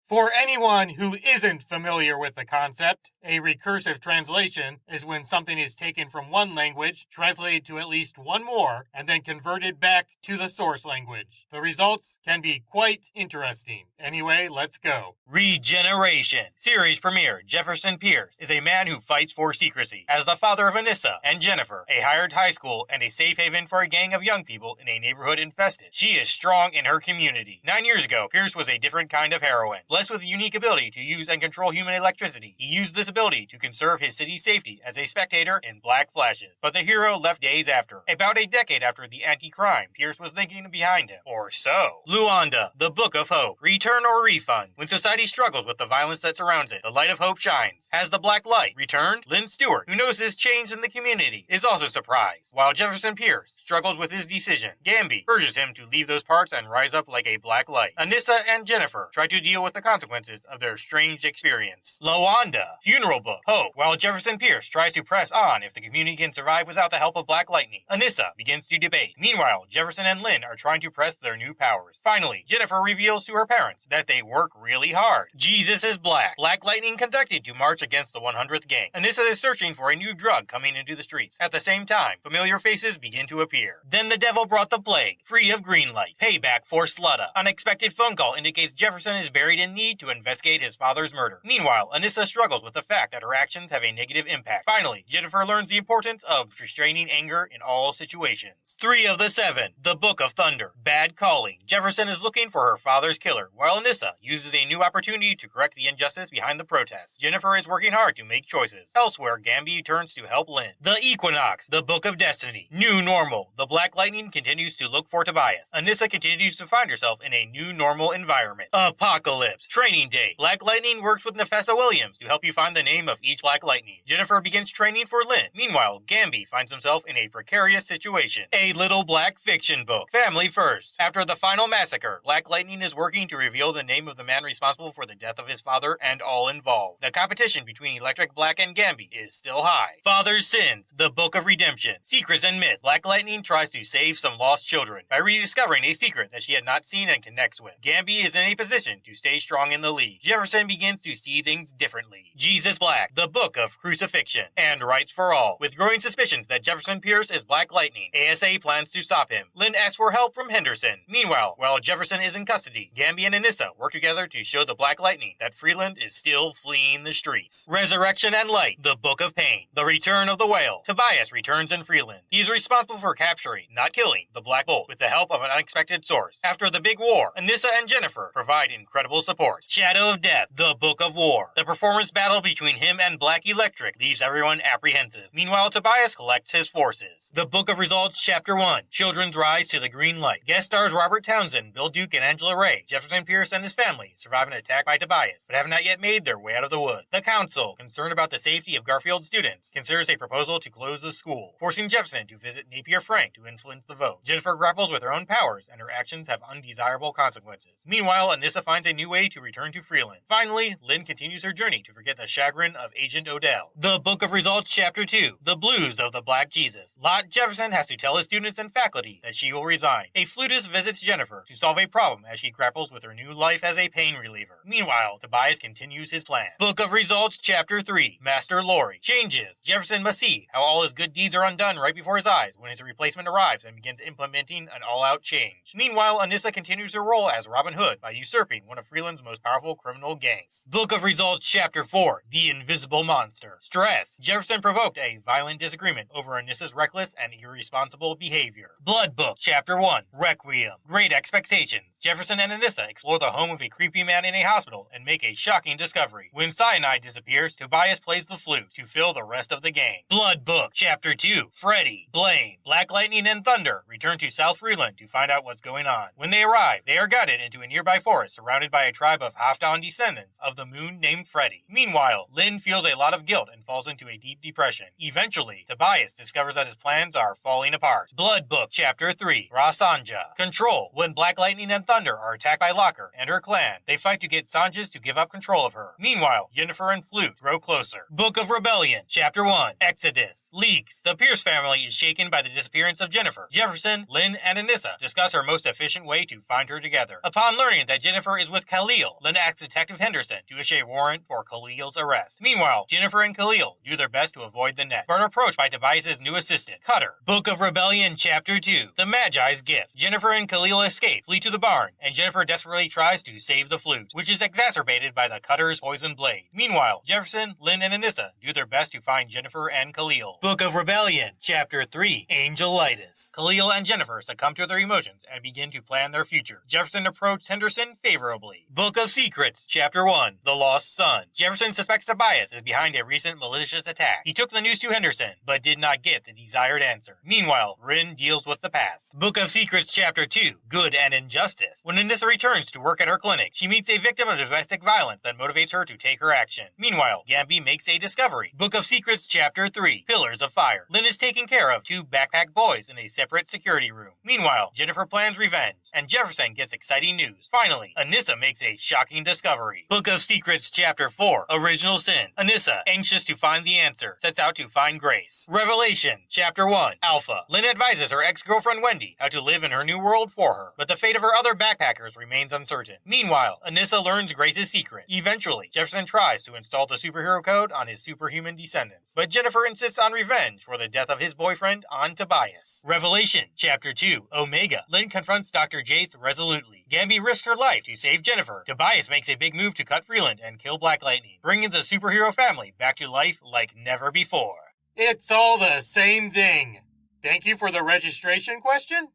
For anyone who isn't familiar with the concept, a recursive translation is when something is taken from one language, translated to at least one more, and then converted back to the source language. The results can be quite interesting. Anyway, let's go. Regeneration. Series premiere. Jefferson Pierce is a man who fights for secrecy. As the father of Anissa and Jennifer, a hired high school and a safe haven for a gang of young people in a neighborhood infested. She is strong in her community. 9 years ago, Pierce was a different kind of heroine. Blessed with a unique ability to use and control human electricity, he used this ability to conserve his city's safety as a spectator in Black Flashes. But the hero left days after. About a decade after the anti-crime Pierce was thinking behind him. Or so. Luanda, the Book of Hope. Return or refund. When society struggles with the violence that surrounds it, the light of hope shines. Has the black light returned? Lynn Stewart, who notices change in the community, is also surprised. While Jefferson Pierce struggles with his decision, Gamby urges him to leave those parts and rise up like a black light. Anissa and Jennifer try to deal with the consequences of their strange experience. Lawanda, Funeral Book, Hope. While Jefferson Pierce tries to press on if the community can survive without the help of Black Lightning, Anissa begins to debate. Meanwhile, Jefferson and Lynn are trying to press their new powers. Finally, Jennifer reveals to her parents that they work really hard. Jesus is Black. Black Lightning conducted to march against the 100th gang. Anissa is searching for a new drug coming into the streets. At the same time, familiar faces begin to appear. Then the devil brought the plague, free of green light. Payback for Slutta. Unexpected phone call indicates Jefferson is buried in need to investigate his father's murder. Meanwhile, Anissa struggles with the fact that her actions have a negative impact. Finally, Jennifer learns the importance of restraining anger in all situations. 3 of the 7. The Book of Thunder. Bad Calling. Jefferson is looking for her father's killer, while Anissa uses a new opportunity to correct the injustice behind the protests. Jennifer is working hard to make choices. Elsewhere, Gamby turns to help Lynn. The Equinox. The Book of Destiny. New Normal. The Black Lightning continues to look for Tobias. Anissa continues to find herself in a new normal environment. Apocalypse. Training Day. Black Lightning works with Nefessa Williams to help you find the name of each Black Lightning. Jennifer begins training for Lynn. Meanwhile, Gamby finds himself in a precarious situation. A Little Black Fiction Book. Family First. After the final massacre, Black Lightning is working to reveal the name of the man responsible for the death of his father and all involved. The competition between Electric Black and Gamby is still high. Father's Sins. The Book of Redemption. Secrets and Myth. Black Lightning tries to save some lost children by rediscovering a secret that she had not seen and connects with. Gamby is in a position to stay strong in the league. Jefferson begins to see things differently. Jesus Black. The Book of Crucifixion. And Rights for All. With growing suspicions that Jefferson Pierce is Black Lightning, ASA plans to stop him. Lynn asks for help from Henderson. Meanwhile, while Jefferson is in custody, Gamby and Anissa work together to show the Black Lightning that Freeland is still fleeing the streets. Resurrection and Light. The Book of Pain. The Return of the Whale. Tobias returns in Freeland. He is responsible for capturing, not killing, the Black Bolt with the help of an unexpected source. After the big war, Anissa and Jennifer provide incredible support. Shadow of Death. The Book of War. The performance battle between him and Black Electric leaves everyone apprehensive. Meanwhile, Tobias collects his forces. The Book of Results, Chapter 1. Children's Rise to the Green Light. Guest stars Robert Townsend, Bill Duke, and Angela Ray. Jefferson Pierce and his family survive an attack by Tobias, but have not yet made their way out of the woods. The council, concerned about the safety of Garfield students, considers a proposal to close the school, forcing Jefferson to visit Napier Frank to influence the vote. Jennifer grapples with her own powers, and her actions have undesirable consequences. Meanwhile, Anissa finds a new way to return to Freeland. Finally, Lynn continues her journey to forget the chagrin of Agent Odell. The Book of Results, Chapter 2. The Blues of the Black Jesus. Lot Jefferson has to tell his students and faculty that she will resign. A flutist visits Jennifer to solve a problem as she grapples with her new life as a pain reliever. Meanwhile, Tobias continues his plan. Book of Results, Chapter 3. Master Lori. Changes. Jefferson must see how all his good deeds are undone right before his eyes when his replacement arrives and begins implementing an all-out change. Meanwhile, Anissa continues her role as Robin Hood by usurping one of Freeland's most powerful criminal gangs. Book of Results, Chapter 4. The Invisible Monster. Stress. Jefferson provoked a violent disagreement over Anissa's reckless and irresponsible behavior. Blood Book, Chapter 1. Requiem. Great Expectations. Jefferson and Anissa explore the home of a creepy man in a hospital and make a shocking discovery. When cyanide disappears, Tobias plays the flute to fill the rest of the gang. Blood Book, Chapter 2. Freddy. Blame. Black Lightning and Thunder return to South Freeland to find out what's going on. When they arrive, they are guided into a nearby forest surrounded by a tribe of half-down descendants of the moon named Freddy. Meanwhile, Lynn feels a lot of guilt and falls into a deep depression. Eventually, Tobias discovers that his plans are falling apart. Blood Book, Chapter 3. Rasanja. Control. When Black Lightning and Thunder are attacked by Locker and her clan, they fight to get Sanjas to give up control of her. Meanwhile, Jennifer and Flute grow closer. Book of Rebellion, Chapter 1. Exodus. Leaks. The Pierce family is shaken by the disappearance of Jennifer. Jefferson, Lynn, and Anissa discuss her most efficient way to find her together. Upon learning that Jennifer is with Khalil Khalil, Lynn asks Detective Henderson to issue a warrant for Khalil's arrest. Meanwhile, Jennifer and Khalil do their best to avoid the net, but are approached by Tobias' new assistant, Cutter. Book of Rebellion Chapter 2, The Magi's Gift. Jennifer and Khalil escape, flee to the barn, and Jennifer desperately tries to save the flute, which is exacerbated by the Cutter's poison blade. Meanwhile, Jefferson, Lynn, and Anissa do their best to find Jennifer and Khalil. Book of Rebellion Chapter 3, Angelitis. Khalil and Jennifer succumb to their emotions and begin to plan their future. Jefferson approached Henderson favorably. Book of Secrets Chapter 1, The Lost Son. Jefferson suspects Tobias is behind a recent malicious attack. He took the news to Henderson, but did not get the desired answer. Meanwhile, Rin deals with the past. Book of Secrets Chapter 2, Good and Injustice. When Anissa returns to work at her clinic, she meets a victim of domestic violence that motivates her to take her action. Meanwhile, Gamby makes a discovery. Book of Secrets Chapter 3, Pillars of Fire. Lynn is taking care of two backpack boys in a separate security room. Meanwhile, Jennifer plans revenge, and Jefferson gets exciting news. Finally, Anissa makes a shocking discovery. Book of Secrets Chapter 4, Original Sin. Anissa, anxious to find the answer, sets out to find Grace. Revelation Chapter 1, Alpha. Lynn advises her ex-girlfriend Wendy how to live in her new world for her, but the fate of her other backpackers remains uncertain. Meanwhile, Anissa learns Grace's secret. Eventually, Jefferson tries to install the superhero code on his superhuman descendants, but Jennifer insists on revenge for the death of his boyfriend on Tobias. Revelation Chapter 2, Omega. Lynn confronts Dr. Jace resolutely. Gamby risks her life to save Jennifer. Tobias makes a big move to cut Freeland and kill Black Lightning, bringing the superhero family back to life like never before. It's all the same thing. Thank you for the registration question?